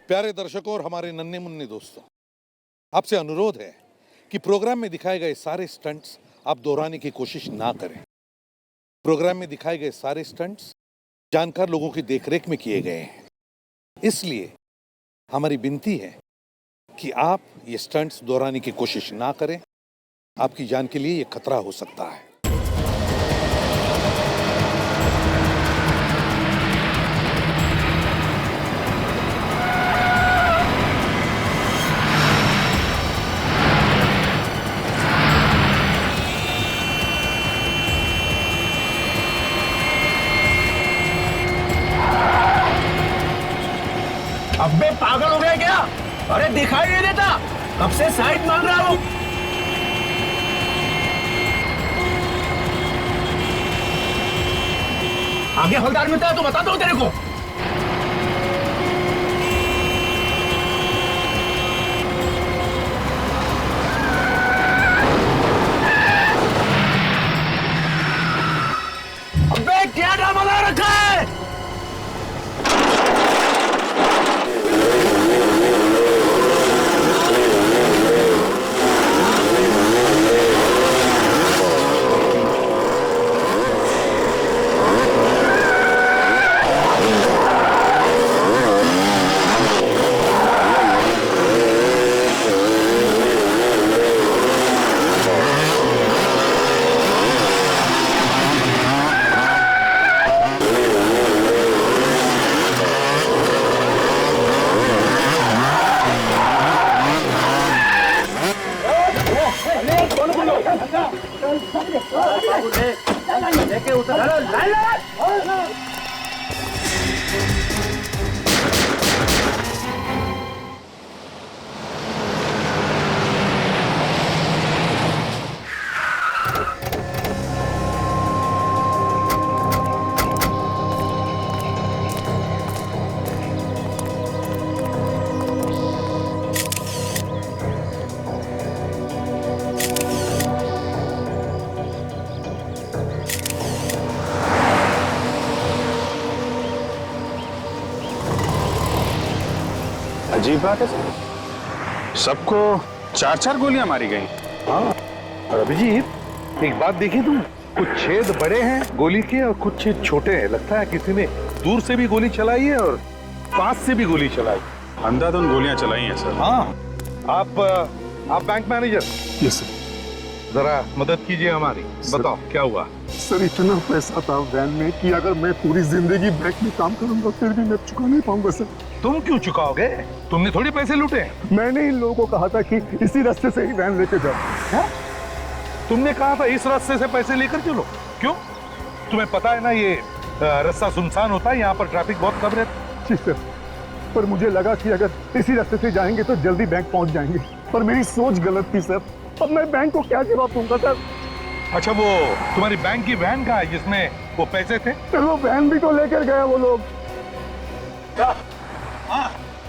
प्यारे दर्शकों और हमारे नन्हे मुन्ने दोस्तों, आपसे अनुरोध है कि प्रोग्राम में दिखाए गए सारे स्टंट्स आप दोहराने की कोशिश ना करें। प्रोग्राम में दिखाए गए सारे स्टंट्स जानकार लोगों की देखरेख में किए गए हैं, इसलिए हमारी विनती है कि आप ये स्टंट्स दोहराने की कोशिश ना करें। आपकी जान के लिए ये खतरा हो सकता है। अबे पागल हो गया क्या? अरे दिखाई नहीं देता, कब से साइड मांग रहा हूं। आगे हवलदार मिलता है तो बता दो तेरे को। अबे क्या ड्रामा लगा रखा है? अजीब बात है, सबको चार चार गोलियां मारी गई। हाँ, और अभिजीत एक बात देखी तुम, कुछ छेद बड़े हैं गोली के और कुछ छेद छोटे हैं। लगता है किसी ने दूर से भी गोली चलाई है और पास से भी गोली चलाई। अंधाधुंध गोलियां चलाई हैं सर। हाँ, आप बैंक मैनेजर, यस सर। जरा मदद कीजिए हमारी। बताओ क्या हुआ? सर इतना पैसा था वैन में कि अगर मैं पूरी जिंदगी बैंक में काम करूंगा फिर भी मैं चुका नहीं पाऊंगा सर। तुम क्यों चुकाओगे? तुमने थोड़ी पैसे लूटे। मैंने इन लोगों को कहा था कि इसी रास्ते से ही वैन लेके जाओ। तुमने कहा था इस रास्ते से पैसे लेकर चलो। क्यों? तुम्हें पता है ना ये रास्ता सुनसान होता है, यहाँ पर ट्रैफिक बहुत कम रहता है। जी सर, पर मुझे लगा कि अगर इसी रास्ते से जाएंगे तो जल्दी बैंक पहुंच जाएंगे, पर मेरी सोच गलत थी सर। अब मैं बैंक को क्या जवाब दूंगा सर? अच्छा, वो तुम्हारी बैंक की वैन कहाँ है जिसमें वो पैसे थे? सर वो वैन भी तो लेकर गया वो लोग।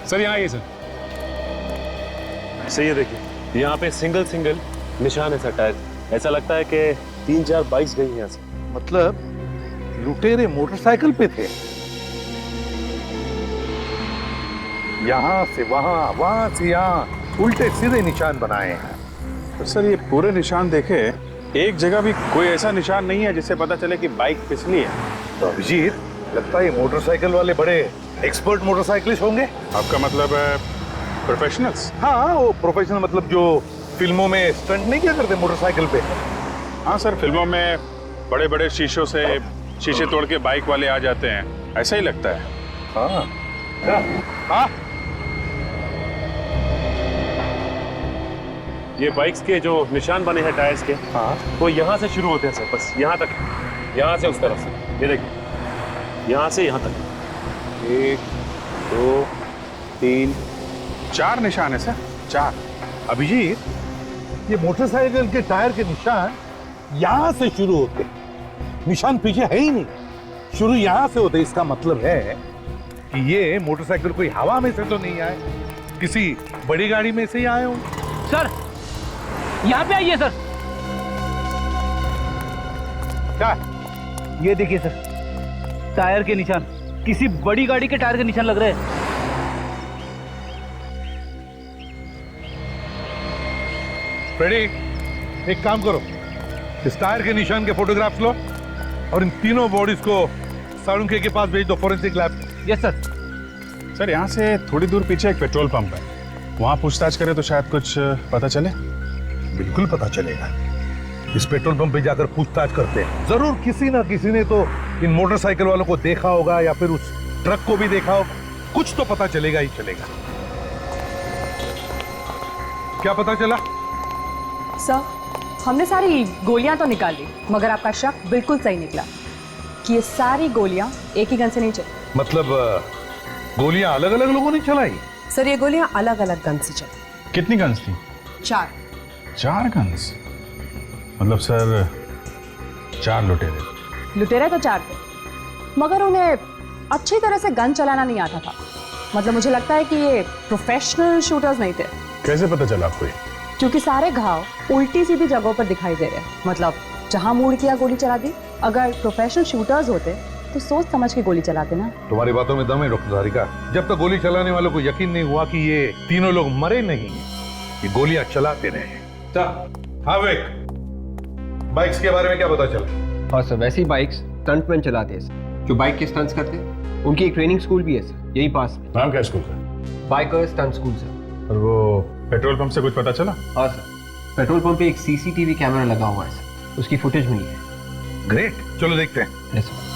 सर यहाँ आइए सर। सही है, देखिए यहाँ पे सिंगल निशान है सर टायर। ऐसा लगता है कि 3-4 बाइक्स गई हैं यहाँ से। मतलब लुटेरे मोटरसाइकिल पे थे, यहाँ से वहां, वहां से यहाँ, उल्टे सीधे निशान बनाए हैं। तो सर ये पूरे निशान देखे, एक जगह भी कोई ऐसा निशान नहीं है जिससे पता चले कि बाइक फिसली है। तो अभिजीत, लगता है ये मोटरसाइकिल वाले बड़े एक्सपर्ट मोटरसाइकिलिस्ट होंगे। आपका मतलब है प्रोफेशनल्स? हाँ, वो प्रोफेशनल मतलब जो फिल्मों में स्टंट नहीं किया करते मोटरसाइकिल पे। हाँ सर, फिल्मों में बड़े बड़े शीशों से शीशे तोड़ के बाइक वाले आ जाते हैं, ऐसा ही लगता है। हाँ हाँ, ये बाइक्स के जो निशान बने हैं टायर्स के, हाँ, वो यहाँ से शुरू होते हैं सर, बस यहाँ तक, यहाँ से उस तरफ से। ये देखिए, यहाँ से यहाँ तक 1 2 3 4 निशान है सर, 4। अभिजीत, ये मोटरसाइकिल के टायर के निशान यहाँ से शुरू होते, निशान पीछे है ही नहीं, शुरू यहाँ से होते। इसका मतलब है कि ये मोटरसाइकिल कोई हवा में से तो नहीं आए, किसी बड़ी गाड़ी में से ही आए होंगे। सर यहाँ पे आइए सर। क्या? ये देखिए सर, टायर के निशान, किसी बड़ी गाड़ी के टायर के निशान लग रहे हैं। फ्रेडी, एक काम करो, इस टायर के निशान के फोटोग्राफ्स लो और इन तीनों बॉडीज को साळुंखे के पास भेज दो, forensic lab. Yes sir. Sir यहाँ से थोड़ी दूर पीछे एक पेट्रोल पंप है, वहाँ पूछताछ करें तो शायद कुछ पता चले। बिल्कुल पता चलेगा। इस पेट्रोल पंप पे जाकर पूछताछ करते हैं, जरूर किसी ना किसी ने तो इन मोटरसाइकिल वालों को देखा होगा या फिर उस ट्रक को भी देखा होगा। कुछ तो पता चलेगा ही चलेगा। क्या पता चला? सर, हमने सारी गोलियां तो निकाल ली, मगर आपका शक बिल्कुल सही निकला कि ये सारी गोलियां एक ही गन से नहीं चली। मतलब गोलियां अलग अलग लोगों ने चलाई? सर, ये गोलियां अलग अलग गन से चली। कितनी गन्स थी? 4। 4 गन्स? मतलब सर 4 लुटेरे। लुटेरे तो 4 थे, मगर उन्हें अच्छी तरह से गन चलाना नहीं आता था। मतलब मुझे लगता है कि ये प्रोफेशनल शूटर्स नहीं थे। कैसे पता चला आपको ये? क्योंकि सारे घाव उल्टी सीधी जगहों पर दिखाई दे रहे हैं। मतलब जहां मूड किया गोली चला दी। अगर प्रोफेशनल शूटर्स होते तो सोच समझ के गोली चलाते ना। तुम्हारी बातों में दम है डॉक्टर धारिका। जब तक गोली चलाने वालों को यकीन नहीं हुआ कि ये तीनों लोग मरे नहीं, ये गोलियां चलाते रहे। हाँ विक, बाइक्स के बारे में क्या पता चला? हाँ सर, वैसी बाइक्स स्टंटमैन चलाते हैं सर, जो बाइक के स्टंट्स करते हैं। उनकी एक ट्रेनिंग स्कूल भी है सर, यही पास में। नाम क्या स्कूल का? Biker stunt school sir. और वो पेट्रोल पंप से कुछ पता चला? हाँ सर, पेट्रोल पंप पे एक सीसीटीवी कैमरा लगा हुआ है सर, उसकी फुटेज मिली है। ग्रेट, चलो देखते हैं। Yes sir.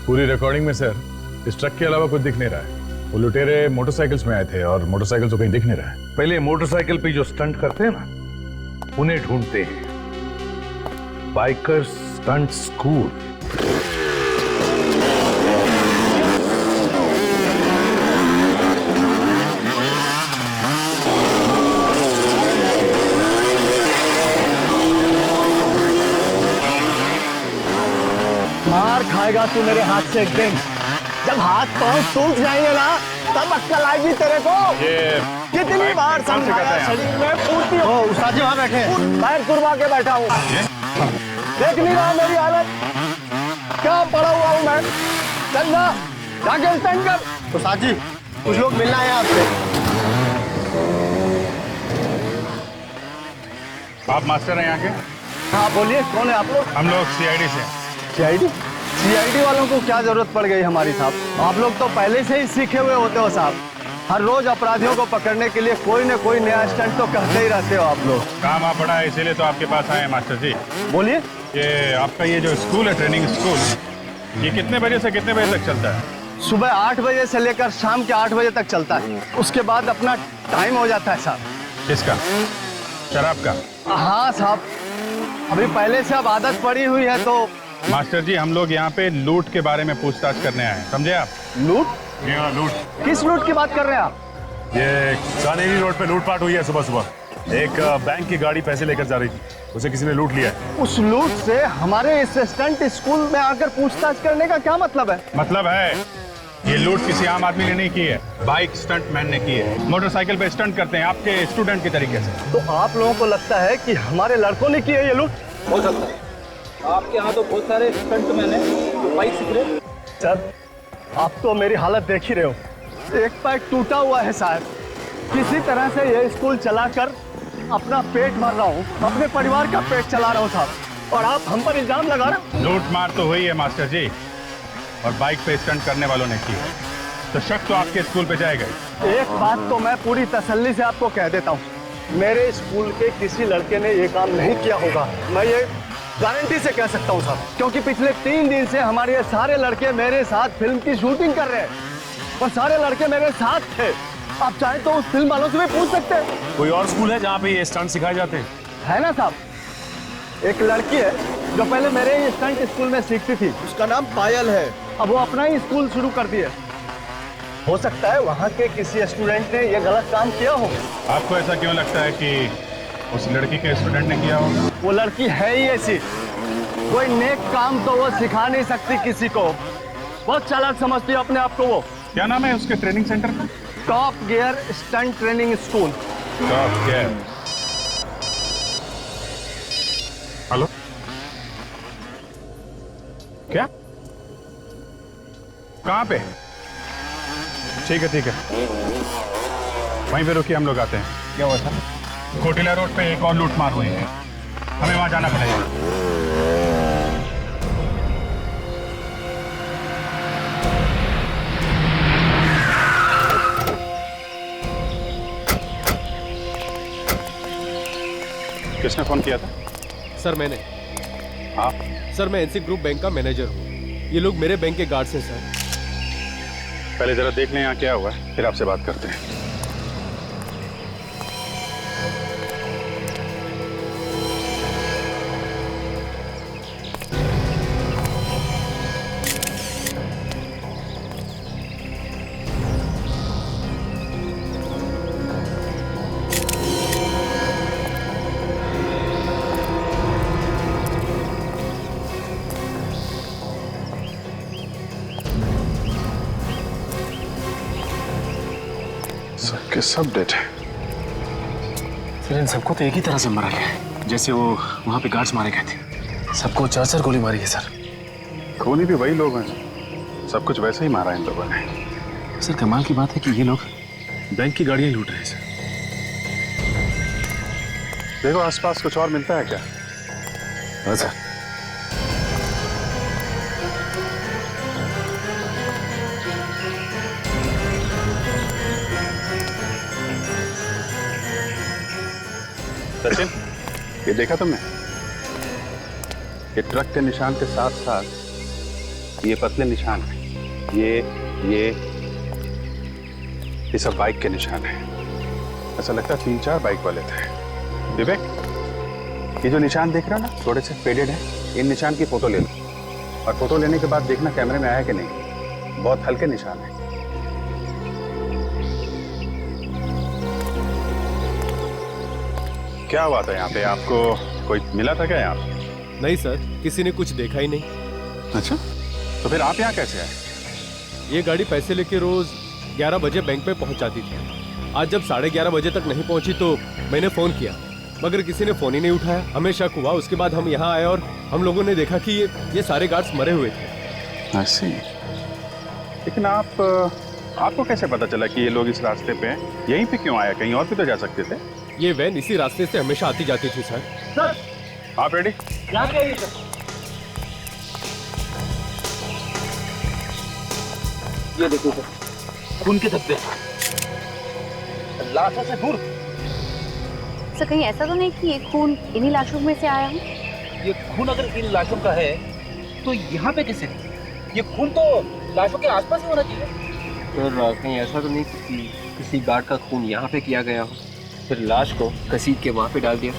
पूरी रिकॉर्डिंग में सर इस ट्रक के अलावा कुछ दिख नहीं रहा है। वो लुटेरे मोटरसाइकिल्स में आए थे और मोटरसाइकिल तो कहीं दिख नहीं रहा है। पहले मोटरसाइकिल पे जो स्टंट करते हैं ना, उन्हें ढूंढते हैं। Biker stunt school. मार खाएगा तू मेरे हाथ से एक दिन। जब हाथ पांव टूट जाएंगे ना, तब अक्कल आएगी तेरे को। ये कितनी बार समझाया, शरीर में पूर्ति हो। उस्ताद जी वहां बैठे हैं, पैर कुर्बा के बैठा हूँ। देख नहीं रहा मेरी हालत, क्या पड़ा हुआ हूँ मैं। चल ना, जाके स्टैंड कर। उस्ताद जी, कुछ लोग मिलना है आपसे। आप मास्टर हैं यहाँ के? हाँ बोलिए, कौन है आप लोग? हम लोग सीआईडी से हैं। सीआईडी वालों को क्या जरूरत पड़ गई हमारी साहब? आप लोग तो पहले से ही सीखे हुए होते हो साहब। हर रोज अपराधियों को पकड़ने के लिए कोई न कोई नया स्टंट तो करते ही रहते हो आप लोग। काम आप बड़ा है, इसीलिए तो आपके पास आए हैं मास्टर जी। बोलिए। ये आपका ये जो स्कूल है, ट्रेनिंग स्कूल, ये कितने बजे से कितने बजे तक चलता है? सुबह 8 बजे से लेकर शाम के 8 बजे तक चलता है। उसके बाद अपना टाइम हो जाता है साहब। किसका? शराब का? हाँ साहब, अभी पहले से अब आदत पड़ी हुई है तो। मास्टर जी, हम लोग यहाँ पे लूट के बारे में पूछताछ करने आए हैं, समझे आप? लूट? यहाँ लूट। किस लूट की बात कर रहे हैं आप? ये कानेरी रोड पे लूटपाट हुई है सुबह सुबह। एक बैंक की गाड़ी पैसे लेकर जा रही थी, उसे किसी ने लूट लिया है। उस लूट से हमारे इस स्टंट स्कूल में आकर पूछताछ करने का क्या मतलब है? मतलब है, ये लूट किसी आम आदमी ने नहीं की है, बाइक स्टंट मैन ने की है। मोटरसाइकिल पे स्टंट करते हैं आपके स्टूडेंट की तरीके से। तो आप लोगों को लगता है कि हमारे लड़कों ने की है ये लूट? हो सकता है, आपके यहाँ तो बहुत सारे स्टंटमैन हैं, बाइक सीख रहे। सर, आप तो मेरी हालत देख ही रहे हो। एक पैर टूटा हुआ है साहब। किसी तरह से ये स्कूल चलाकर अपना पेट भर रहा हूँ, अपने परिवार का पेट चला रहा हूँ साहब, और आप हम पर इल्जाम लगा रहे हो। लूट मार तो हुई है मास्टर जी, और बाइक पे स्टंट करने वालों ने की है, तो शक तो आपके स्कूल पे जाएगा ही। एक बात तो मैं पूरी तसल्ली से आपको कह देता हूँ, मेरे स्कूल के किसी लड़के ने ये काम नहीं किया होगा। मैं ये गारंटी से कह सकता हूँ साहब, क्योंकि पिछले 3 दिन से हमारे ये सारे लड़के मेरे साथ फिल्म की शूटिंग कर रहे हैं, और सारे लड़के मेरे साथ थे। आप चाहें तो उस फिल्म वालों से भी पूछ सकते हैं। कोई और स्कूल है जहाँ पे ये स्टंट सिखाए जाते हैं? है ना साहब, एक लड़की है जो पहले मेरे ही स्टंट स्कूल में सीखती थी, उसका नाम पायल है। अब वो अपना ही स्कूल शुरू कर दिया। हो सकता है वहाँ के किसी स्टूडेंट ने ये गलत काम किया हो। आपको ऐसा क्यों लगता है कि उस लड़की के स्टूडेंट ने किया होगा? वो लड़की है ही ऐसी, कोई नेक काम तो वो सिखा नहीं सकती किसी को। बहुत चालाक समझती है अपने आप को वो। क्या नाम है उसके ट्रेनिंग सेंटर का? Top gear stunt training school. Top gear. Hello, क्या कहाँ पे? ठीक है वहीं पे रुकिए, हम लोग आते हैं। क्या हुआ सर? कोटिला रोड पे एक और लूटमार हुई है, हमें वहां जाना पड़ेगा। किसने फोन किया था? सर मैंने। आप? सर मैं एनसी ग्रुप बैंक का मैनेजर हूँ। ये लोग मेरे बैंक के गार्ड्स हैं सर। पहले जरा देख लें यहाँ क्या हुआ है, फिर आपसे बात करते हैं। सबके सब डेड है। फिर इन सबको तो एक ही तरह से मारा गया है, जैसे वो वहां पे गार्ड्स मारे गए थे। सबको 4-4 गोली मारी है सर। खूनी भी वही लोग हैं, सब कुछ वैसे ही मारा इन लोगों ने। सर कमाल की बात है कि ये लोग बैंक की गाड़ियां लूट रहे हैं सर। देखो आसपास कुछ और मिलता है क्या? हाँ सर। सचिन, ये देखा तुमने? ये ट्रक के निशान के साथ साथ ये पतले निशान हैं। ये सब बाइक के निशान हैं। ऐसा लगता है 3-4 बाइक वाले थे। विवेक, ये जो निशान देख रहा ना, थोड़े से फेडेड है, इन निशान की फोटो ले लो और फोटो लेने के बाद देखना कैमरे में आया कि नहीं। बहुत हल्के निशान है। क्या हुआ था यहाँ पे? आपको कोई मिला था क्या यहाँ? नहीं सर, किसी ने कुछ देखा ही नहीं। अच्छा, तो फिर आप यहाँ कैसे आए? ये गाड़ी पैसे लेके रोज 11 बजे बैंक में पहुंच जाती थी। आज जब 11:30 बजे तक नहीं पहुंची तो मैंने फोन किया, मगर किसी ने फोन ही नहीं उठाया। हमें शक हुआ, उसके बाद हम यहाँ आए और हम लोगों ने देखा कि ये सारे गार्ड्स मरे हुए थे। ऐसे? लेकिन आपको कैसे पता चला कि ये लोग इस रास्ते पे हैं? यहीं पे क्यों आया? कहीं और भी तो जा सकते थे। ये वैन इसी रास्ते से हमेशा आती जाती थी सर। आप रेडी? ये देखो सर, खून के धब्बे, लाशों से दूर। सर कहीं ऐसा तो नहीं कि ये खून इन्हीं लाशों में से आया हो? ये खून अगर इन लाशों का है तो यहाँ पे कैसे? ये खून तो लाशों के आसपास ही होना चाहिए। सर कहीं ऐसा तो नहीं कि किसी गार्ड का खून यहाँ पे किया गया हो, फिर लाश को घसीट के वहाँ पे डाल दिया?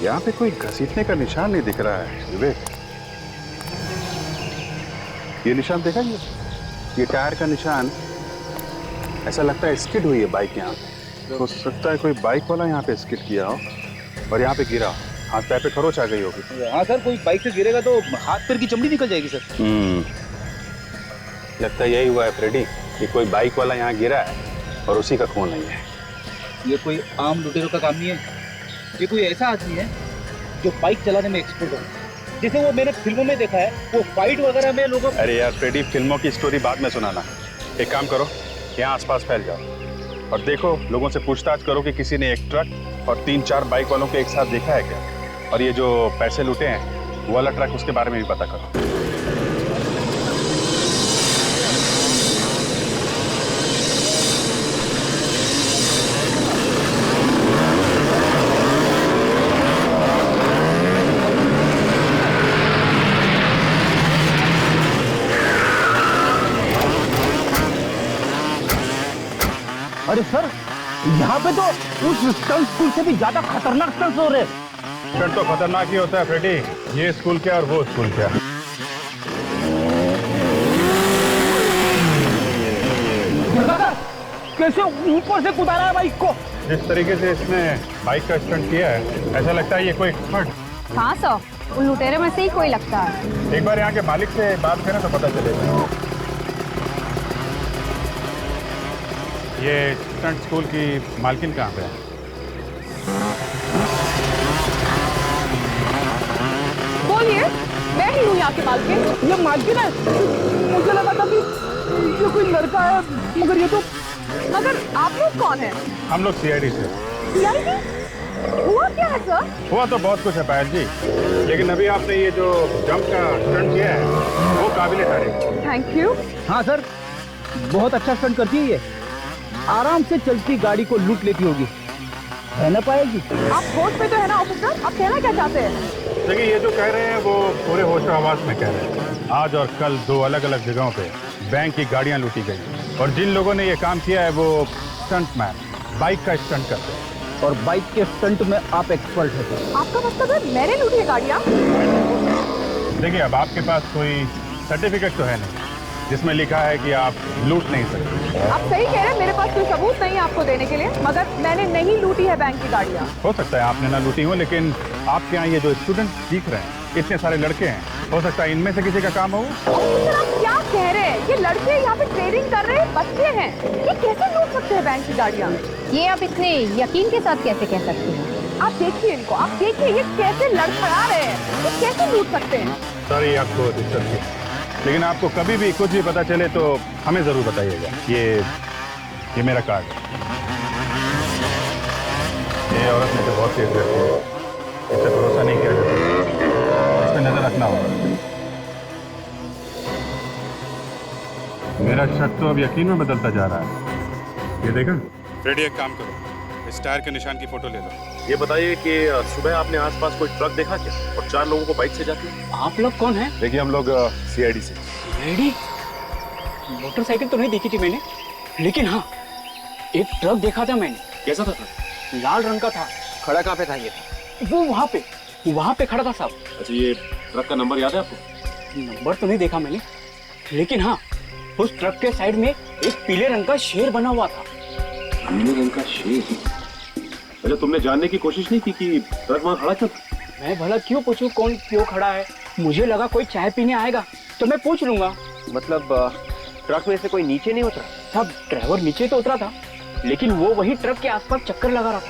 यहाँ पे कोई घसीटने का निशान नहीं दिख रहा है विवेक। ये निशान देखा? ये टायर का निशान, ऐसा लगता है स्किड हुई है बाइक यहाँ पे। हो सकता है कोई बाइक वाला यहाँ पे स्किड किया हो और यहाँ पे गिरा हो, हाथ पैर पे खरोच आ गई होगी। हाँ सर, कोई बाइक से गिरेगा तो हाथ पैर की चमड़ी निकल जाएगी सर। लगता है यही हुआ है फ्रेडी, कि कोई बाइक वाला यहाँ गिरा है और उसी का खून नहीं है। ये कोई आम लुटेरों का काम नहीं है। ये कोई ऐसा आदमी है जो बाइक चलाने में एक्सपर्ट हो, जैसे वो मैंने फिल्मों में देखा है, वो फाइट वगैरह में लोगों। अरे यार फ्रेडी, फिल्मों की स्टोरी बाद में सुनाना। एक काम करो, यहाँ आसपास फैल जाओ और देखो, लोगों से पूछताछ करो कि किसी ने एक ट्रक और 3-4 बाइक वालों को एक साथ देखा है क्या, और ये जो पैसे लूटे हैं वो वाला ट्रक, उसके बारे में भी पता करो। अरे सर, यहाँ पे तो उस स्टंट स्कूल से भी ज्यादा खतरनाक स्टंट्स हो रहे हैं। स्टंट तो खतरनाक ही होता है फ्रेडी, ये स्कूल क्या और वो स्कूल क्या। कैसे ऊपर से कुदारा है बाइक को? जिस तरीके से इसने बाइक का स्टंट किया है, ऐसा लगता है ये कोई एक्सपर्ट। हाँ सर, उन लुटेरे में से ही कोई लगता है। एक बार यहाँ के मालिक से बात करें तो पता चलेगा। ये स्टंट स्कूल की मालकिन कहाँ पे है? बोलिए। मैं ही हूँ यहाँ के मालकिन। ये मालकिन है? मुझे लगा था कि ये कोई लड़का है, मगर ये तो। मगर आप लोग कौन हैं? हम लोग सीआईडी से। सीआईडी? हुआ क्या है सर? हुआ तो बहुत कुछ है पायल जी, लेकिन अभी आपने ये जो जंप का स्टंट किया है वो काबिले तारीफ। Thank you. हाँ सर, बहुत अच्छा स्टंट करती है ये। आराम से चलती गाड़ी को लूट लेती होगी, है ना पाएगी? आप होश में तो है ना ऑफिसर? आप कहना क्या चाहते हैं? देखिए, ये जो कह रहे हैं वो पूरे होशो हवास में कह रहे हैं। आज और कल 2 अलग-अलग जगहों पे बैंक की गाड़ियां लूटी गई और जिन लोगों ने ये काम किया है वो स्टंटमैन, बाइक का स्टंट करते हैं। और बाइक के स्टंट में आप एक्सपर्ट हैं। आपका मतलब है मैंने लूटी है गाड़ियाँ? देखिए, अब आपके पास कोई सर्टिफिकेट तो है नहीं जिसमें लिखा है कि आप लूट नहीं सकते। आप सही कह रहे हैं, मेरे पास कोई सबूत नहीं है आपको देने के लिए, मगर मैंने नहीं लूटी है बैंक की गाड़ियाँ। हो सकता है आपने ना लूटी हो, लेकिन आपके यहाँ ये जो स्टूडेंट सीख रहे हैं, इतने सारे लड़के हैं, हो सकता है इनमें से किसी का काम हो। ऑफिसर, आप क्या कह रहे हैं? ये लड़के यहाँ पे ट्रेनिंग कर रहे हैं, बच्चे हैं, ये कैसे लूट सकते हैं बैंक की गाड़ियाँ? ये आप इतने यकीन के साथ कैसे कह सकते हैं? आप देखिए इनको, आप देखिए ये कैसे लड़खड़ा रहे हैं, ये कैसे लूट सकते हैं? सॉरी आपको डिस्टर्ब किया, लेकिन आपको कभी भी कुछ भी पता चले तो हमें जरूर बताइएगा। ये मेरा कार्ड है। ये औरत में तो बहुत तेज रहती है, इससे भरोसा नहीं किया जाता, इस पर नजर रखना होगा। मेरा शक तो अब यकीन में बदलता जा रहा है। ये देखा फ्रेडी, एक काम करो, इस टायर के निशान की फोटो ले लो। ये बताइए कि सुबह आपने आसपास कोई ट्रक देखा क्या, और 4 लोगों को बाइक से जाते? आप लोग कौन हैं? देखिए, हम लोग सीआईडी से। रेडी? मोटरसाइकिल तो नहीं देखी थी मैंने, लेकिन हाँ, एक ट्रक देखा था मैंने। कैसा था ट्रक? लाल रंग का था। खड़ा कहाँ पे था ये? वो वहाँ पे खड़ा था साहब। अच्छा, ये ट्रक का नंबर याद है आपको? नंबर तो नहीं देखा मैंने, लेकिन हाँ, उस ट्रक के साइड में एक पीले रंग का शेर बना हुआ था। पीले रंग का शेर? अच्छा, तुमने जानने की कोशिश नहीं की कि ट्रक वहाँ खड़ा क्यों? मैं भला क्यों पूछूं कौन क्यों खड़ा है? मुझे लगा कोई चाय पीने आएगा तो मैं पूछ लूंगा। मतलब ट्रक में से कोई नीचे नहीं उतरा? साहब, ड्राइवर नीचे तो उतरा था, लेकिन वो वही ट्रक के आसपास चक्कर लगा रहा था।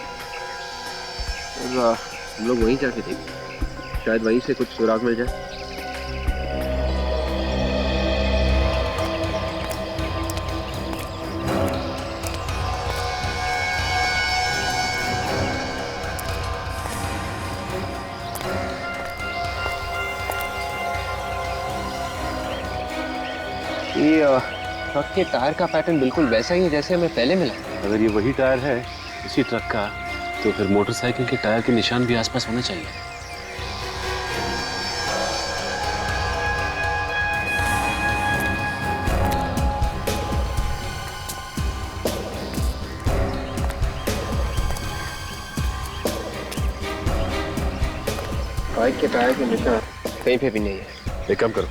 हम लोग वहीं जाके देखें, शायद वहीं से कुछ सुराग मिल जाए। ये ट्रक के टायर का पैटर्न बिल्कुल वैसा ही है जैसे हमें पहले मिला। अगर ये वही टायर है इसी ट्रक का, तो फिर मोटरसाइकिल के टायर के निशान भी आसपास होने चाहिए। बाइक के टायर के निशान कहीं पे भी नहीं है। एक काम करो,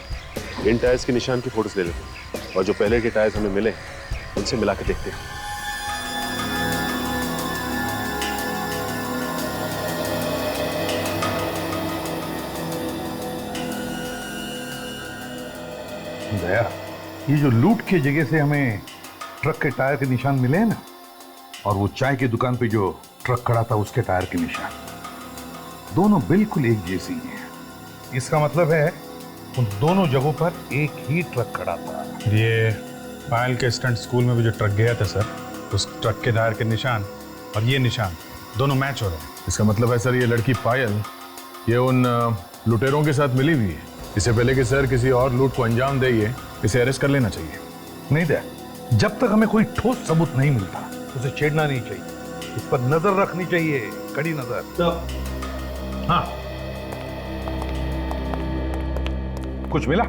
इन टायर्स के निशान की फोटोज ले लेते हैं और जो पहले के टायर्स हमें मिले उनसे मिला के देखते हैं। दया, ये जो लूट की जगह से हमें ट्रक के टायर के निशान मिले हैं ना, और वो चाय की दुकान पे जो ट्रक खड़ा था उसके टायर के निशान, दोनों बिल्कुल एक जैसी हैं। इसका मतलब है उन दोनों जगहों पर एक ही ट्रक खड़ा था। ये पायल के स्टंट स्कूल में भी जो ट्रक गया था सर, उस ट्रक के टायर के निशान और ये निशान दोनों मैच हो रहे हैं। इसका मतलब है सर, ये लड़की पायल ये उन लुटेरों के साथ मिली हुई है। इससे पहले कि सर किसी और लूट को अंजाम दे, इसे अरेस्ट कर लेना चाहिए। नहीं दया, जब तक हमें कोई ठोस सबूत नहीं मिलता उसे छेड़ना नहीं चाहिए, इस पर नजर रखनी चाहिए, कड़ी नजर। हाँ, कुछ मिला?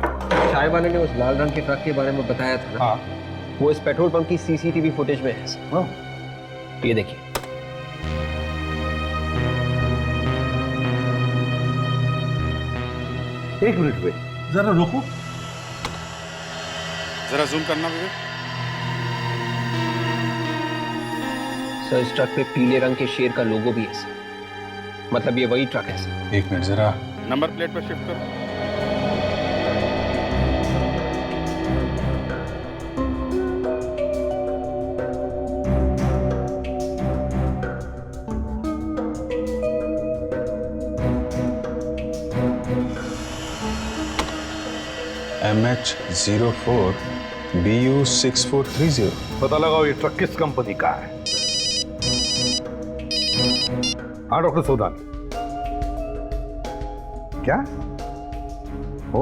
चाय वाले ने उस लाल रंग के ट्रक के बारे में बताया था ना? हाँ, वो इस पेट्रोल पंप की सीसीटीवी फुटेज में है। हाँ। ये देखिए, एक मिनट वे, जरा रुको, जरा जूम करना भी। सर इस ट्रक पे पीले रंग के शेर का लोगो भी है सर। मतलब ये वही ट्रक है सर। एक मिनट, जरा नंबर प्लेट पर शिफ्ट करो। MH04BU6430। पता लगाओ ये ट्रक किस कंपनी का है। हाँ डॉक्टर सोधान, क्या? ओ,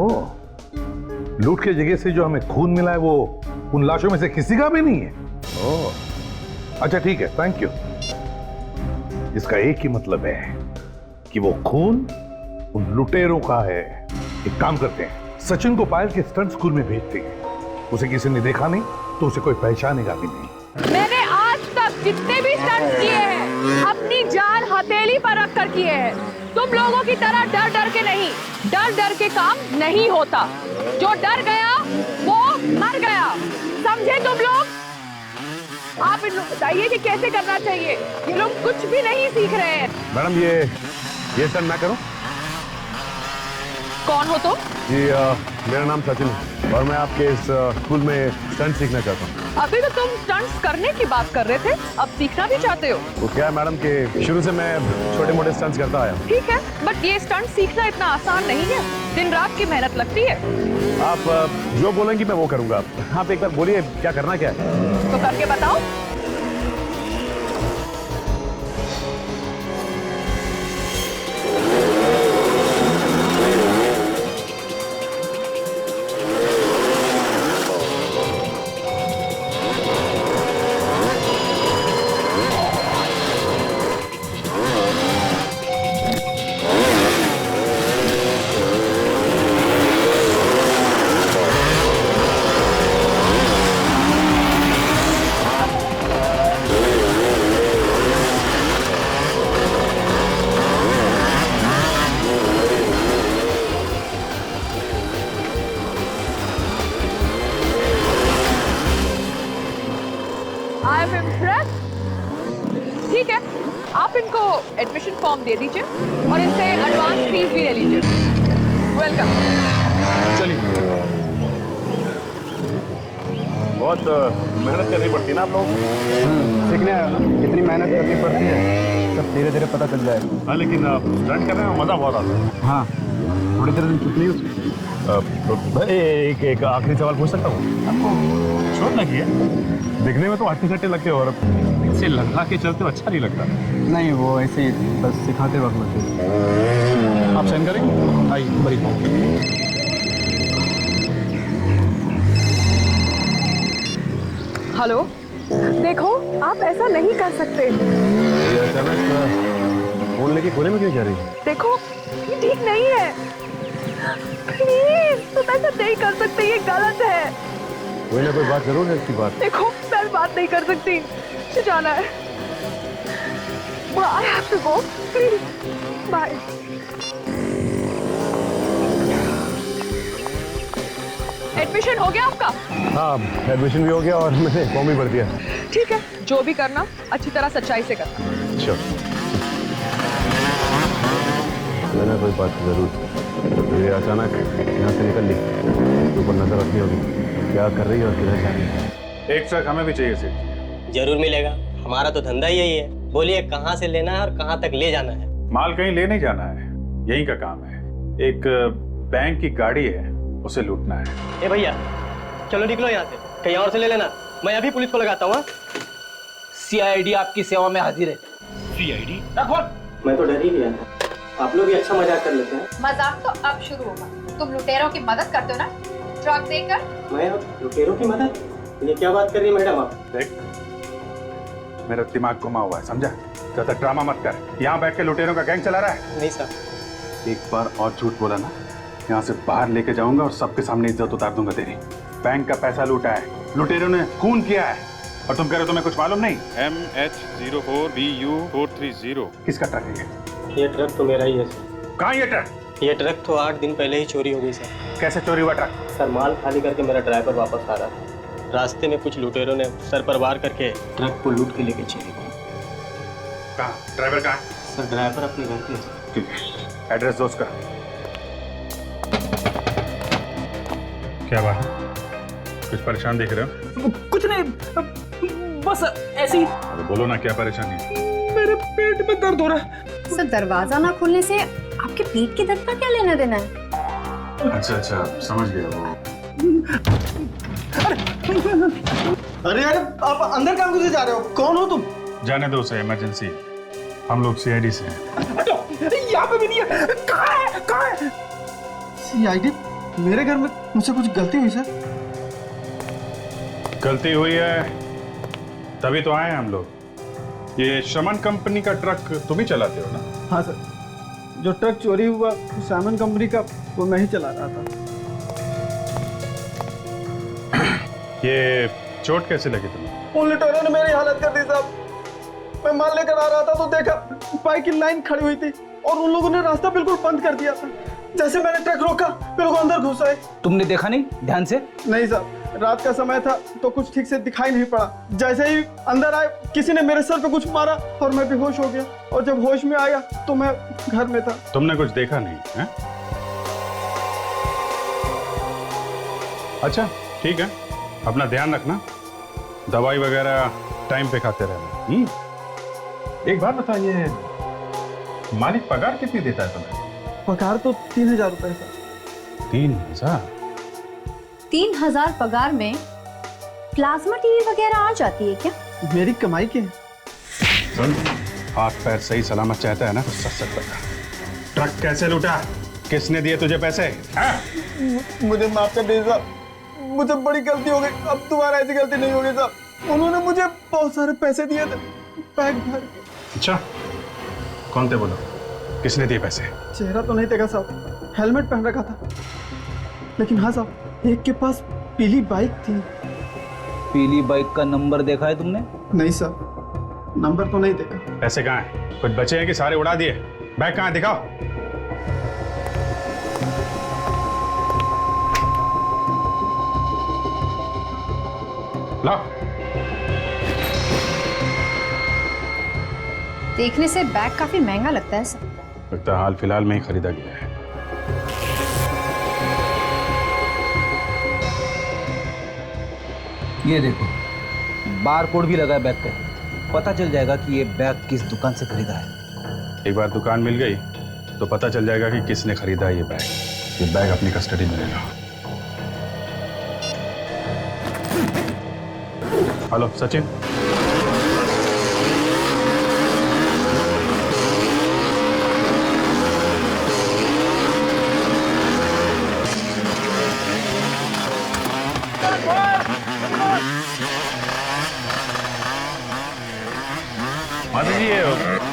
लूट के जगह से जो हमें खून मिला है वो उन लाशों में से किसी का भी नहीं है। ओ, अच्छा ठीक है, थैंक यू। इसका एक ही मतलब है कि वो खून उन लुटेरों का है। एक काम करते हैं, सचिन को पायल के स्टंट स्कूल में भेजते हैं। उसे किसी ने देखा नहीं तो उसे कोई पहचानेगा भी नहीं। मैंने आज तक जितने भी स्टंट्स किए हैं अपनी जान हथेली पर रख कर किए हैं। तुम लोगों की तरह डर डर के नहीं, डर डर के काम नहीं होता। जो डर गया वो मर गया, समझे तुम लोग? आप इन लोग बताइए कि कैसे करना चाहिए। ये लोग कुछ भी नहीं सीख रहे हैं। मैडम ये स्टंट मैं करूं? कौन हो तुम? जी मेरा नाम सचिन है और मैं आपके इस स्कूल में स्टंट सीखना चाहता हूँ। अभी तो तुम स्टंट्स करने की बात कर रहे थे, अब सीखना भी चाहते हो? तो क्या है मैडम कि शुरू से मैं छोटे मोटे स्टंट्स करता आया हूँ। ठीक है, बट ये स्टंट सीखना इतना आसान नहीं है। दिन रात की मेहनत लगती है। आप जो बोलेंगी मैं वो करूंगा। आप एक बार बोलिए क्या करना क्या है? तो करके बताओ। ठीक है, आप इनको एडमिशन फॉर्म दे दीजिए और इनसे एडवांस फीस भी ले लीजिए। वेलकम। चलिए, बहुत मेहनत करनी पड़ती है ना आप लोगों को। सीखने कितनी मेहनत करनी पड़ती है सब धीरे धीरे पता चल जाएगा। हाँ लेकिन स्टंट करने में मजा बहुत आता है। हाँ, थोड़ी देर कितनी एक आखिरी सवाल पूछ सकता हूँ? आपको शोर लगी है? दिखने में तो हट्टे सट्टे लगते हो और इसे लगा के चलते हो अच्छा नहीं लगता। नहीं, वो ऐसे ही बस सिखाते वक्त लगते। आप साइन करेंगे? आइए बड़ी हेलो, देखो आप ऐसा नहीं कर सकते। अचानक फोन लेके कोने में क्यों जा रही है? देखो ये ठीक नहीं है, प्लीज तुम ऐसा नहीं कर सकते, ये गलत है। कोई ना कोई बात जरूर है इसकी बात। देखो मैं बात नहीं कर सकती, मुझे जाना है। I have to go, please. Bye. Admission हो गया आपका? हाँ, एडमिशन भी हो गया और मैंने फॉर्म भी भर दिया। ठीक है, जो भी करना अच्छी तरह सच्चाई से करना। अच्छा, मैंने कोई बात जरूर। तो ये अचानक यहाँ से निकल ली, ऊपर नजर रखनी होगी क्या कर रही है और किधर जा रही है। एक ट्रक हमें भी चाहिए सर। जरूर मिलेगा, हमारा तो धंधा ही यही है। बोलिए कहाँ से लेना है और कहाँ तक ले जाना है? माल कहीं ले नहीं जाना है, यहीं का काम है। एक बैंक की गाड़ी है, उसे लूटना है। ए भैया चलो निकलो यहाँ से, कहीं और से ले लेना। मैं अभी पुलिस को लगाता हूँ। CID आपकी सेवा में हाजिर है। CID? मैं तो डर ही गया था, आप लोग भी अच्छा मजाक कर लेते हैं। मजाक तो अब शुरू होगा। तुम लुटेरों की मदद करते हो ना ट्रक देकर। मैं लुटेरों की मदद? ये क्या बात कर रही है मैडम आप? देख, मेरा दिमाग घुमा हुआ है, समझा? ज्यादा ड्रामा मत कर। यहाँ बैठ के लुटेरों का गैंग चला रहा है? नहीं सर। एक बार और झूठ बोला ना, यहाँ से बाहर लेके जाऊंगा और सबके सामने इज्जत उतार दूंगा तेरी। बैंक का पैसा लूटा है, लुटेरों ने खून किया है और तुम कह रहे हो तुम्हें कुछ मालूम नहीं? MH04BU430। किसका ट्रक है ये ट्रक तो मेरा ही है सर। कहाँ ये ट्रक? ये ट्रक तो 8 दिन पहले ही चोरी हो गई सर। कैसे चोरी हुआ ट्रक? सर माल खाली करके मेरा ड्राइवर वापस आ रहा था, रास्ते में कुछ लुटेरों ने सर पर वार करके ट्रक को लूट के लेके चले गए। कहाँ? ड्राइवर कहाँ? सर ड्राइवर अपने घर पे। ठीक है, एड्रेस दो उसका। क्या बात है, कुछ परेशान दिख रहे हो? कुछ नहीं, बस ऐसी। अरे बोलो ना, क्या परेशानी है? मेरे पेट में दर्द हो रहा है। सर दरवाजा ना खुलने से आपके पेट के दर्द का क्या लेना देना है? अच्छा, समझ गया। वो अरे यार आप अंदर काम कैसे जा रहे हो? कौन हो तुम? जाने दो उसे, इमरजेंसी। हम लोग सीआईडी से हैं। यहाँ पे भी नहीं है। कहाँ है? कहाँ है? सीआईडी? मेरे घर में मुझसे कुछ गलती हुई सर? गलती हुई है तभी तो आए हैं हम लोग। ये श्रमण कंपनी का ट्रक तुम ही चलाते हो ना? हाँ सर, जो ट्रक चोरी हुआ सामान कंपनी का वो मैं ही चला रहा था। ये चोट कैसे लगी तुम्हें? उन लुटेरों ने मेरी हालत कर दी साहब। मैं माल लेकर आ रहा था तो देखा बाइक की लाइन खड़ी हुई थी और उन लोगों ने रास्ता बिल्कुल बंद कर दिया था। जैसे मैंने ट्रक रोका फिर वो अंदर घुस आए। तुमने देखा नहीं ध्यान से? नहीं साहब, रात का समय था तो कुछ ठीक से दिखाई नहीं पड़ा। जैसे ही अंदर आए किसी ने मेरे सर पे कुछ मारा और मैं बेहोश हो गया, और जब होश में आया तो मैं घर में था। तुमने कुछ देखा नहीं है? अच्छा ठीक है, अपना ध्यान रखना, दवाई वगैरह टाइम पे खाते रहना। एक बात बताइए, मालिक पगार कितनी देता है तुम्हें? पगार तो 3000 रुपए सर। 3000? 3000 पगार में प्लाज्मा टीवी वगैरह आ जाती है क्या? मेरी कमाई के सुन, हाथ पैर सही सलामत चाहता है ना तो सच सच बता, ट्रक कैसे लूटा? किसने दिए तुझे पैसे? मुझे माफ कर दीजिए साहब, मुझे बड़ी गलती हो गई। अब दोबारा ऐसी गलती नहीं होगी साहब। उन्होंने मुझे बहुत सारे पैसे दिए थे बैग भर के। अच्छा, कौन थे बोलो, किसने दिए पैसे? चेहरा तो नहीं देखा साहब, हेलमेट पहन रखा था। लेकिन हाँ साहब, एक के पास पीली बाइक थी। पीली बाइक का नंबर देखा है तुमने? नहीं सर, नंबर तो नहीं देखा। पैसे कहाँ हैं? कुछ बचे हैं कि सारे उड़ा दिए? बैग कहाँ है, दिखाओ। लाओ। देखने से बैग काफी महंगा लगता है सर। लगता है हाल फिलहाल में ही खरीदा गया है। ये देखो, बार कोड भी लगा है बैग पे। पता चल जाएगा कि ये बैग किस दुकान से खरीदा है। एक बार दुकान मिल गई तो पता चल जाएगा कि किसने खरीदा है ये बैग। ये बैग अपनी कस्टडी में लेना। हेलो सचिन। माता जी, ये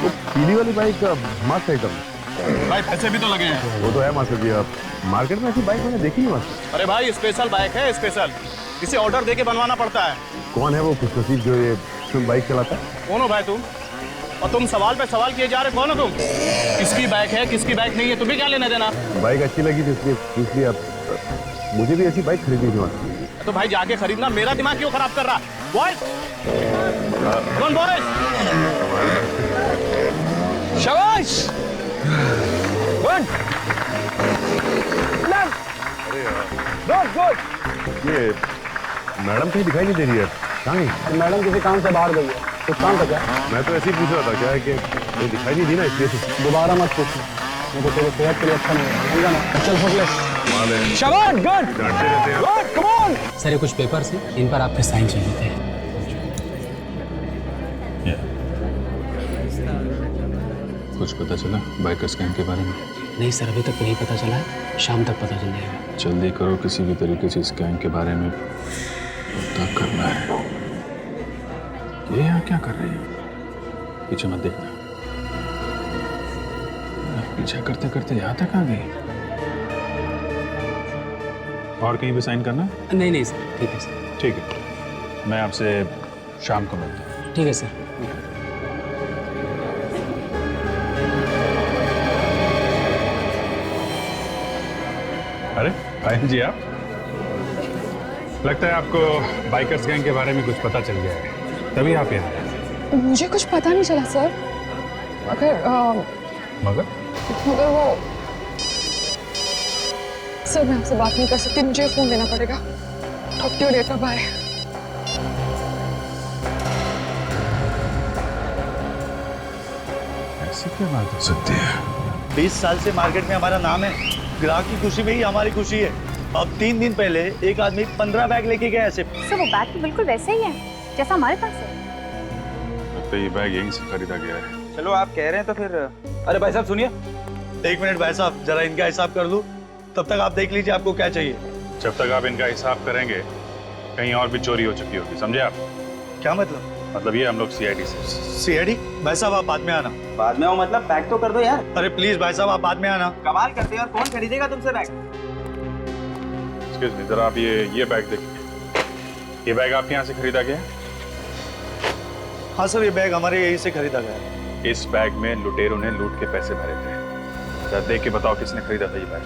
वो पीली वाली बाइक मस्त है एकदम। भाई पैसे भी तो लगे हैं। वो तो है मास्टर जी, आप मार्केट में ऐसी बाइक मैंने देखी नहीं मास्टर। अरे भाई स्पेशल बाइक है, स्पेशल। इसे ऑर्डर देके बनवाना पड़ता है। कौन है वो खुशनसीब जो ये बाइक चलाता है? कौन हो भाई तुम? और तुम सवाल पे सवाल किए जा रहे, कौन हो तुम? किसकी बाइक है, किसकी बाइक नहीं है, तुम्हें क्या लेना देना? बाइक अच्छी लगी थी इसलिए अब मुझे भी ऐसी बाइक खरीदनी थी मास्टर। तो भाई जाके खरीदना, मेरा दिमाग क्यों खराब कर रहा? बॉयज, कौन बॉयज? शाबाश, गुड, गुड। ये मैडम कहीं दिखाई नहीं दे रही है, कहाँ गई? मैडम किसी काम से बाहर गई है। कुछ काम था क्या? मैं तो ऐसे ही पूछ रहा था, क्या है कि वो दिखाई नहीं दी ना इसलिए। दोबारा मत पूछो, मुझे तेरे सेहत के लिए अच्छा नहीं है। समझा ना? चल फोक ले। शाबाश, गुड, डांटते रहते हैं। Good, come on. सर ये कुछ पेपर्स हैं, इन पर आपके साइन चाहिए थे। कुछ पता चला बाइकर्स गैंग के बारे में? नहीं सर, अभी तक नहीं पता चला है, शाम तक पता चल जाएगा। जल्दी करो, किसी भी तरीके से इस गैंग के बारे में पता करना है। ये यहाँ क्या कर रही है? पीछे मत देखना। पीछे करते करते यहाँ तक आ गई। और कहीं भी साइन करना? नहीं नहीं सर, ठीक है सर। ठीक है, मैं आपसे शाम को मिलता हूँ। ठीक है सर। अरे भाई जी, आप लगता है आपको बाइकर्स गैंग के बारे में कुछ पता चल गया है, तभी आप यहाँ आए। मुझे कुछ पता नहीं चला सर, मगर वो सर, मैं आपसे बात नहीं कर सकती, मुझे फोन देना पड़ेगा। Talk to you later, bye. ऐसी क्या बात हो सकती है? 20 साल से मार्केट में हमारा नाम है, ग्राहक की खुशी में ही हमारी खुशी है। अब 3 दिन पहले एक आदमी 15 बैग लेके गया ऐसे। सर वो बैग तो बिल्कुल वैसे ही है जैसा हमारे पास है। लगता है ये बैग यहीं से खरीदा गया है। चलो आप कह रहे हैं तो फिर अरे भाई साहब सुनिए। 1 मिनट भाई साहब, जरा इनका हिसाब कर लूं, तब तक आप देख लीजिए आपको क्या चाहिए। जब तक आप इनका हिसाब करेंगे कहीं और भी चोरी हो चुकी होगी, समझे आप? क्या मतलब? मतलब ये हम लोग सीआईडी से। सीआईडी? भाई साहब आप बाद में आना। बाद में आओ मतलब पैक तो कर दो यार। अरे प्लीज भाई साहब आप बाद में आना। कमाल करते हैं यार, कौन खरीदेगा तुमसे बैग? एक्सक्यूज मी, जरा आप ये बैग देखिए। ये बैग आपके यहाँ से खरीदा गया है? हाँ सर, ये बैग हमारे यहीं से खरीदा गया है। इस बैग में लुटेरों ने लूट के पैसे भरे थे। जरा देख के बताओ किसने खरीदा था ये बैग?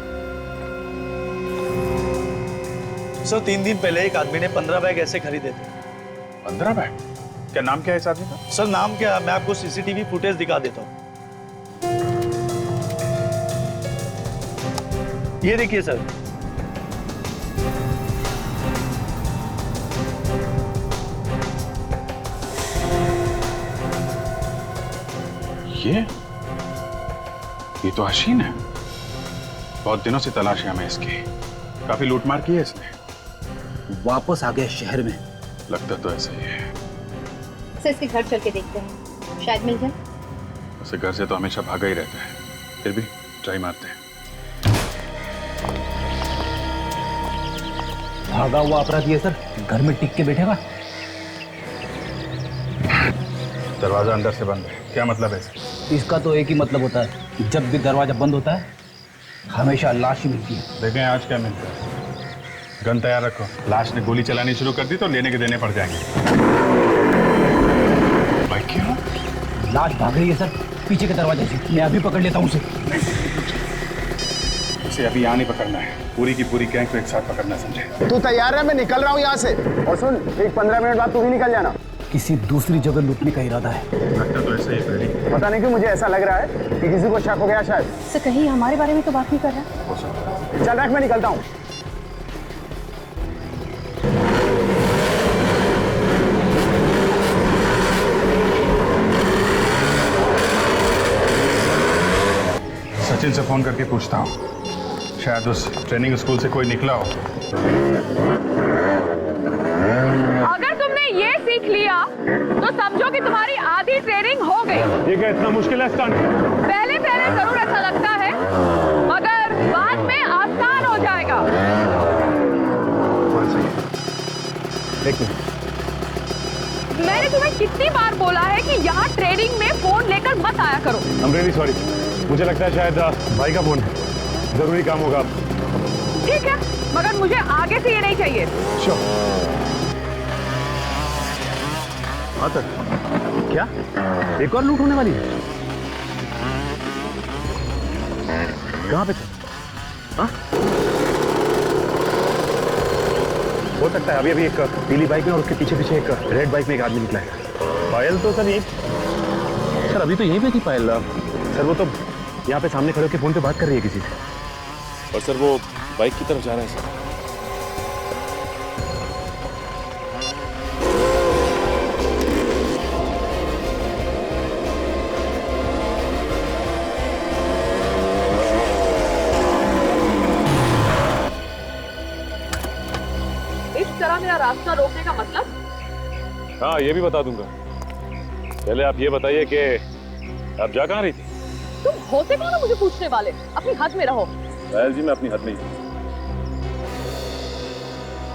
सर 3 दिन पहले एक आदमी ने 15 बैग ऐसे खरीदे थे। 15 बैग? क्या नाम क्या है इस आदमी का? सर नाम क्या, मैं आपको सीसीटीवी फुटेज दिखा देता हूँ। ये देखिए सर। ये तो हसीन है। बहुत दिनों से तलाश है हमें इसकी। काफी लूटमार की है इसने। वापस आ गया शहर में। लगता तो ऐसा ही है। सर इसके घर चल के देखते हैं, शायद मिल जाए। वैसे घर से तो हमेशा भागा ही रहता है, फिर भी ट्राई मारते हैं। भागा हुआ अपराधी है सर, घर में टिक के बैठेगा। दरवाजा अंदर से बंद है, क्या मतलब है? इसका तो एक ही मतलब होता है, जब भी दरवाजा बंद होता है हमेशा लाश ही मिलती है। देखें आज क्या मिलता है। गन तैयार रखो, लाश ने गोली चलानी शुरू कर दी तो लेने के देने पड़ जाएंगे। भाई क्यों? लाश भाग रही है सर, पीछे के दरवाजे से। मैं अभी पकड़ लेता हूँ उसे। इसे अभी यहाँ नहीं पकड़ना है, पूरी की पूरी गैंग को एक साथ पकड़ना, समझे? तू तैयार है? मैं निकल रहा हूँ यहाँ से। और सुन, एक 15 मिनट बाद तू भी निकल जाना। किसी दूसरी जगह लूटने का इरादा है। लगता तो ऐसा ही है। पता नहीं क्यों मुझे ऐसा लग रहा है कि किसी को शक हो गया शायद। सर कहीं हमारे बारे में तो बात नहीं कर रहा? चल रख, मैं निकलता हूँ। सचिन से फोन करके पूछता हूँ, शायद उस ट्रेनिंग स्कूल से कोई निकला हो। अगर तुमने ये सीख लिया तो समझो कि तुम्हारी आधी ट्रेनिंग हो गई। ये क्या इतना मुश्किल है स्टंट? पहले पहले जरूर अच्छा लगता है, मगर बाद में आसान हो जाएगा। मैंने तुम्हें कितनी बार बोला है कि यहाँ ट्रेनिंग में फोन लेकर मत आया करो। I'm really sorry. मुझे लगता है शायद भाई का फोन है, जरूरी काम होगा। ठीक है, मगर मुझे आगे से ये नहीं चाहिए। हाँ सर। क्या एक और लूट होने वाली है? कहाँ पे? हाँ? हो सकता है अभी अभी एक पीली बाइक में और उसके पीछे पीछे एक रेड बाइक में एक आदमी निकला है। पायल तो सर ये सर अभी तो यहीं पे थी पायल। सर वो तो यहाँ पे सामने खड़े होकर फोन पे बात कर रही है किसी से। और सर वो बाइक की तरफ जा रहा है सर। इस तरह मेरा रास्ता रोकने का मतलब? हाँ ये भी बता दूंगा। पहले आप ये बताइए कि आप जा कहाँ रही थी? तुम होते कौन हो मुझे पूछने वाले? अपनी हद में रहो। पायल जी मैं अपनी हद में ही हूँ।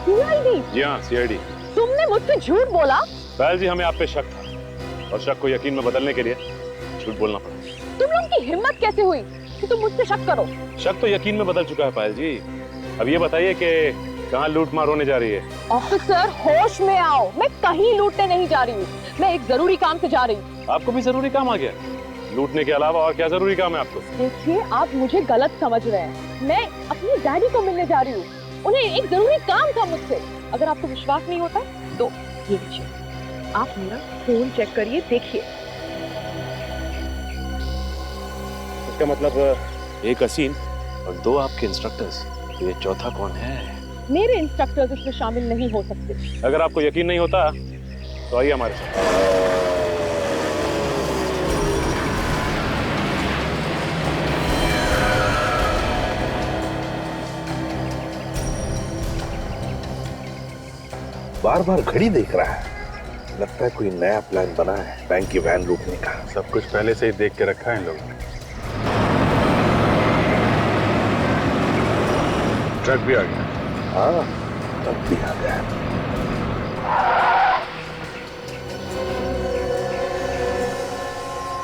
सीआईडी? जी हाँ सीआईडी। तुमने मुझसे झूठ बोला? पायल जी हमें आप पे शक था और शक को यकीन में बदलने के लिए झूठ बोलना पड़ा। तुम लोगों की हिम्मत कैसे हुई कि तुम मुझसे शक करो? शक तो यकीन में बदल चुका है पायल जी। अब ये बताइए कि कहाँ लूट मार होने जा रही है? ऑफिसर होश में आओ, मैं कहीं लूटने नहीं जा रही हूँ, मैं एक जरूरी काम से जा रही हूँ। आपको भी जरूरी काम आ गया? लूटने के अलावा और क्या जरूरी काम है आपको? देखिए आप मुझे गलत समझ रहे हैं, मैं अपनी डैडी को मिलने जा रही हूँ, उन्हें एक जरूरी काम था मुझसे। अगर आपको विश्वास नहीं होता तो ये लीजिए, आप मेरा फोन चेक करिए, देखिए। इसका मतलब एक हसीन और 2 आपके इंस्ट्रक्टर्स, ये चौथा कौन है? मेरे इंस्ट्रक्टर्स इसमें शामिल नहीं हो सकते। अगर आपको यकीन नहीं होता तो आइए हमारे साथ। बार बार घड़ी देख रहा है। लगता है कोई नया प्लान बना है बैंक की वैन लूटने का। सब कुछ पहले से ही देख के रखा है इन लोगों ने। ट्रक भी आ गया। हाँ, ट्रक भी आ गया।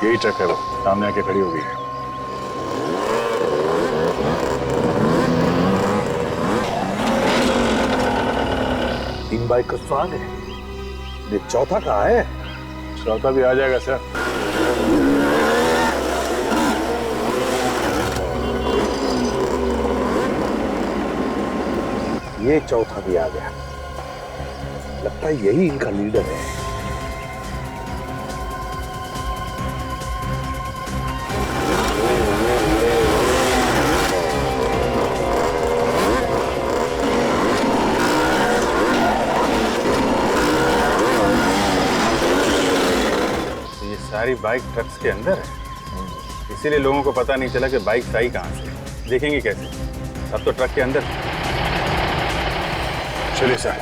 यही ट्रक है, वो सामने आके खड़ी हो गई है। तीन बाइकर्स तो आ गए, ये चौथा कहाँ है? चौथा भी आ जाएगा सर। ये चौथा भी आ गया। लगता है यही इनका लीडर है। सारी बाइक ट्रक्स के अंदर है, इसीलिए लोगों को पता नहीं चला कि बाइक आई कहां से। देखेंगे कैसे? अब तो ट्रक के अंदर। चलिए सर,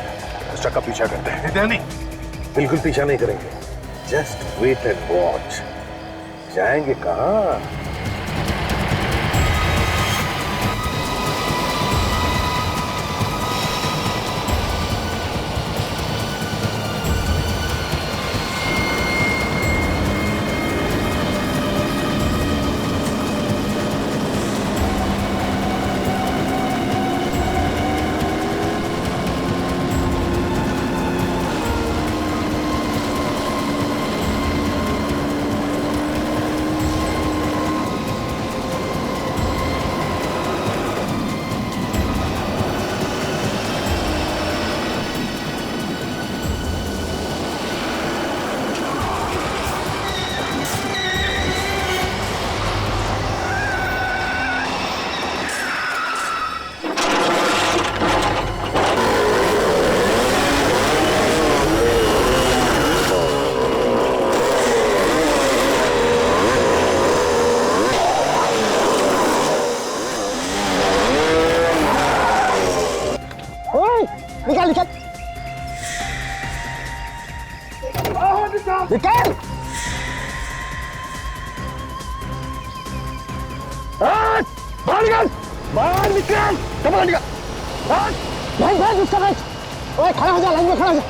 उस ट्रक का पीछा करते हैं। नहीं, बिल्कुल पीछा नहीं करेंगे। Just wait and watch. जाएंगे कहाँ? निकाल निकाल निकाल। बाहर निकाल, बाहर निकाल, बाहर निकाल। भाई भाई उसका भाई, ओए खड़ा हो जा, लाइन में खड़ा हो जा।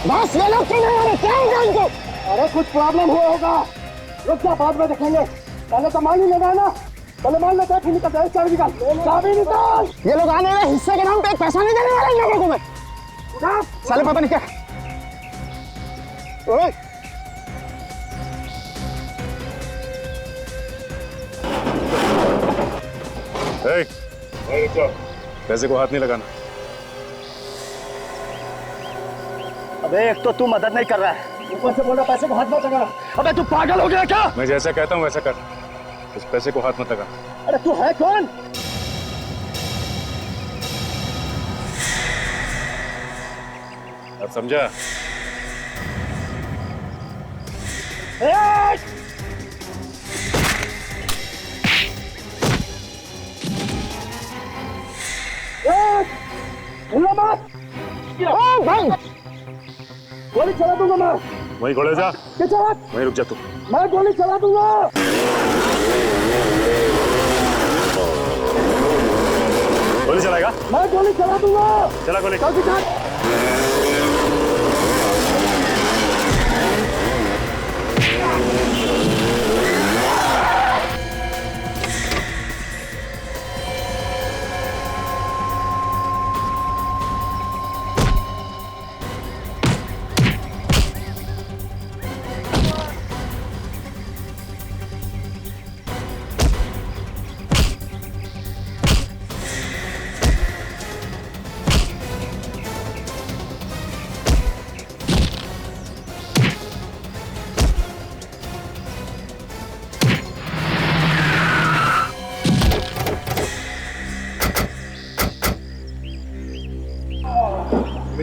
बस ये लोग क्यों नहीं आ रहे? क्या होगा इनको? अरे कुछ प्रॉब्लम हुआ होगा, रुक जा, बाद में देखेंगे। पहले तो मान ही लेना है ना, पहले मान लेते हैं, फिर निकलते हैं। चाबी निकाल, चाबी निकाल। ये लोग आने वाले हिस्से के नाम पे एक पैसा नहीं देने वाले इन लोगों को मैं। साले पापा ने क्या? ओए पैसे को हाथ नहीं लगाना। अबे एक तो तू मदद नहीं कर रहा है, ऊपर से बोल रहा पैसे को हाथ मत लगा। अबे तू पागल हो गया क्या? मैं जैसा कहता हूँ वैसा कर, उस पैसे को हाथ मत लगा। अरे तू है कौन? अब समझा? भाई गोली चला दूंगा मैं। वहीं खड़े जा, वहीं रुक जा तू। मैं गोली चला दूंगा। गोली चलाएगा? मैं गोली चला दूंगा। चला गोली। चल दिखा।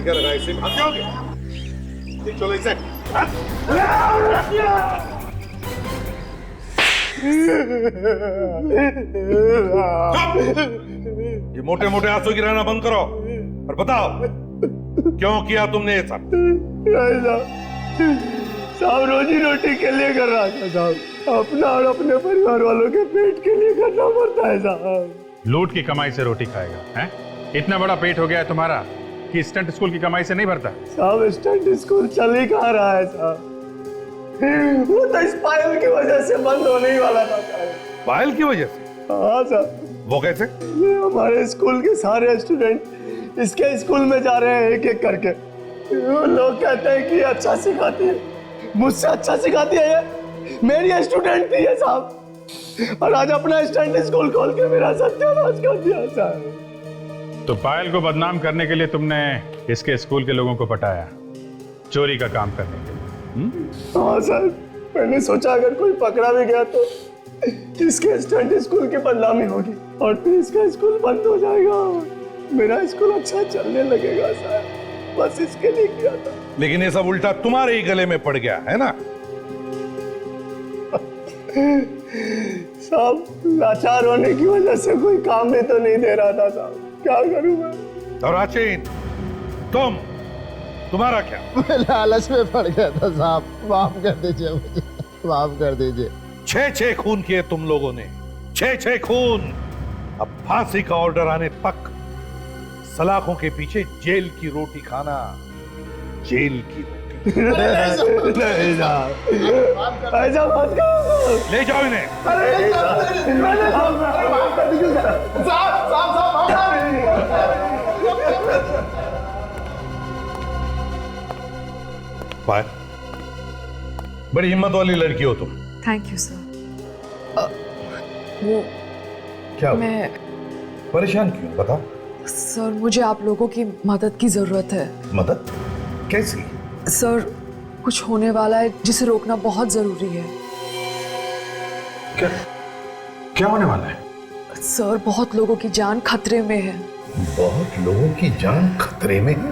क्या लगा इसे? भाग जाओगे? चलो इसे। ये मोटे मोटे आंसू गिराना बंद करो और बताओ क्यों किया तुमने ये सब? साहब रोजी रोटी के लिए कर रहा था साहब, अपना और अपने परिवार वालों के पेट के लिए करना पड़ता है साहब। लूट की कमाई से रोटी खाएगा हैं? इतना बड़ा पेट हो गया है तुम्हारा कि स्टंट स्कूल की कमाई से नहीं भरता? साहब स्टंट स्कूल चल ही कहाँ रहा है साहब, वो तो इस पायल की वजह से बंद होने ही वाला था साहब। पायल की वजह से? हाँ साहब। वो कैसे? ये हमारे स्कूल के सारे स्टूडेंट इसके स्कूल में जा रहे हैं एक एक करके। वो लोग कहते हैं कि अच्छा सिखाती है, मुझसे अच्छा सिखाती है ये, मेरी स्टूडेंट थी ये साहब, और आज अपना स्टंट स्कूल खोल के मेरा सत्यानाश कर दिया साहब। तो पायल को बदनाम करने के लिए तुमने इसके स्कूल के लोगों को पटाया, चोरी का काम करने के लिए? हाँ सर, मैंने सोचा अगर कोई पकड़ा भी गया तो इसके स्टंट स्कूल की बदनामी होगी और फिर इसका स्कूल बंद हो जाएगा, मेरा स्कूल अच्छा चलने लगेगा सर, बस इसके लिए किया था। लेकिन ये सब उल्टा तुम्हारे ही गले में पड़ गया है ना? साहब लाचार होने की वजह से कोई काम भी तो नहीं दे रहा था साहब, क्या करूं मैं? और राचीन, तुम्हारा क्या? मैं लालच में पड़ गया था साहब, माफ कर दीजिए मुझे, माफ कर दीजिए। 6 खून किए तुम लोगों ने, 6 खून। अब फांसी का ऑर्डर आने तक सलाखों के पीछे जेल की रोटी खाना, जेल की रोटी। नहीं साहब, ऐसा मत करो। ले जाओ इन्हें। पायल, बड़ी हिम्मत वाली लड़की हो तुम। Thank you sir. वो क्या मैं परेशान क्यों, बताओ। सर मुझे आप लोगों की मदद की जरूरत है। मदद? कैसी? सर कुछ होने वाला है जिसे रोकना बहुत जरूरी है। क्या होने वाला है? सर बहुत लोगों की जान खतरे में है। बहुत लोगों की जान खतरे में है?